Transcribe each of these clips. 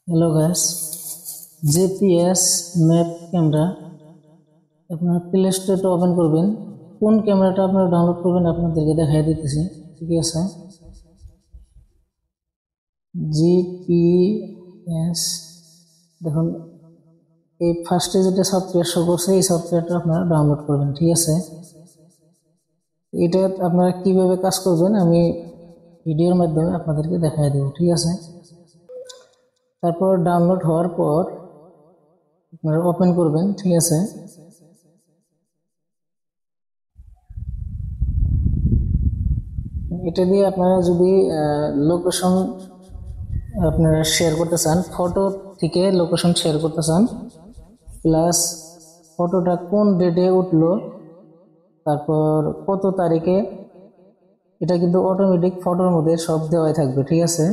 Hello guys, GPS map camera আপনারা play স্টোরে open করবেন। কোন ক্যামেরাটা আপনারা ডাউনলোড করবেন আপনাদেরকে দেখাই দিতেছি। ঠিক আছে, জিপিএস দেখুন, এই ফার্স্টে যেটা সফটওয়্যার শো করছে এই সফটওয়্যারটা আপনারা ডাউনলোড করবেন। ঠিক আছে, এটা আপনারা কিভাবে কাজ করবেন আমি ভিডিওর মাধ্যমে আপনাদেরকে দেখাই দেব। ঠিক আছে, তারপর ডাউনলোড হওয়ার পর আপনারা ওপেন করবেন। ঠিক আছে, এটা দিয়ে আপনারা যদি লোকেশন আপনারা শেয়ার করতে চান, ফটো থেকে লোকেশন শেয়ার করতে চান, প্লাস ফটোটা কোন ডেটে উঠলো, তারপর কত তারিখে, এটা কিন্তু অটোমেটিক ফটোর মধ্যে সব দেওয়াই থাকবে। ঠিক আছে,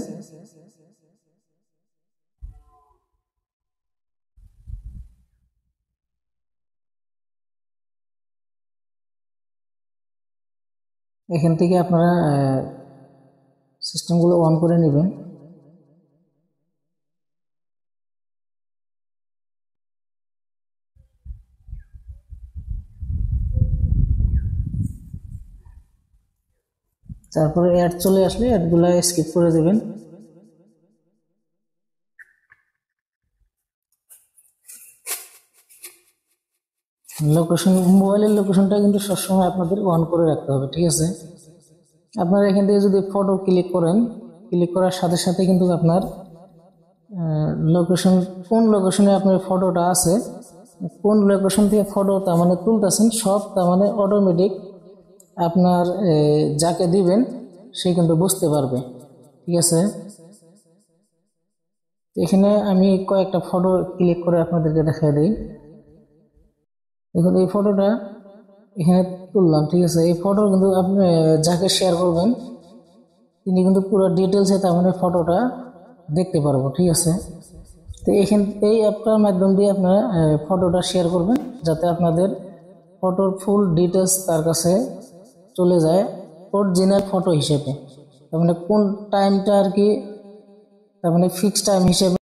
এখান থেকে আপনারা সিস্টেমগুলো অন করে নেবেন। তারপরে অ্যাড চলে আসলে অ্যাডগুলো স্কিপ করে দেবেন। লোকেশন, মোবাইলের লোকেশনটা কিন্তু সবসময় আপনাদের অন করে রাখতে হবে। ঠিক আছে, আপনারা এখান থেকে যদি ফটো ক্লিক করেন, ক্লিক করার সাথে সাথে কিন্তু আপনার লোকেশন, কোন লোকেশনে আপনার ফটোটা আছে, কোন লোকেশন থেকে ফটো তার মানে তুলতেছেন, সব তার মানে অটোমেটিক আপনার যাকে দিবেন সে কিন্তু বুঝতে পারবে। ঠিক আছে, এখানে আমি কয়েকটা ফটো ক্লিক করে আপনাদেরকে দেখাই দিই। দেখুন, এই ফটোটা এখানে তুললাম। ঠিক আছে, এই ফটো কিন্তু আপনি যাকে শেয়ার করবেন তিনি কিন্তু পুরো ডিটেলসে তার মানে ফটোটা দেখতে পারবো। ঠিক আছে, তো এই অ্যাপটার মাধ্যম দিয়ে আপনারা ফটোটা শেয়ার করবেন যাতে আপনাদের ফটোর ফুল ডিটেলস তার কাছে চলে যায় অরিজিনাল ফটো হিসেবে। তার মানে কোন টাইমটা আর কি, তার মানে ফিক্সড টাইম হিসেবে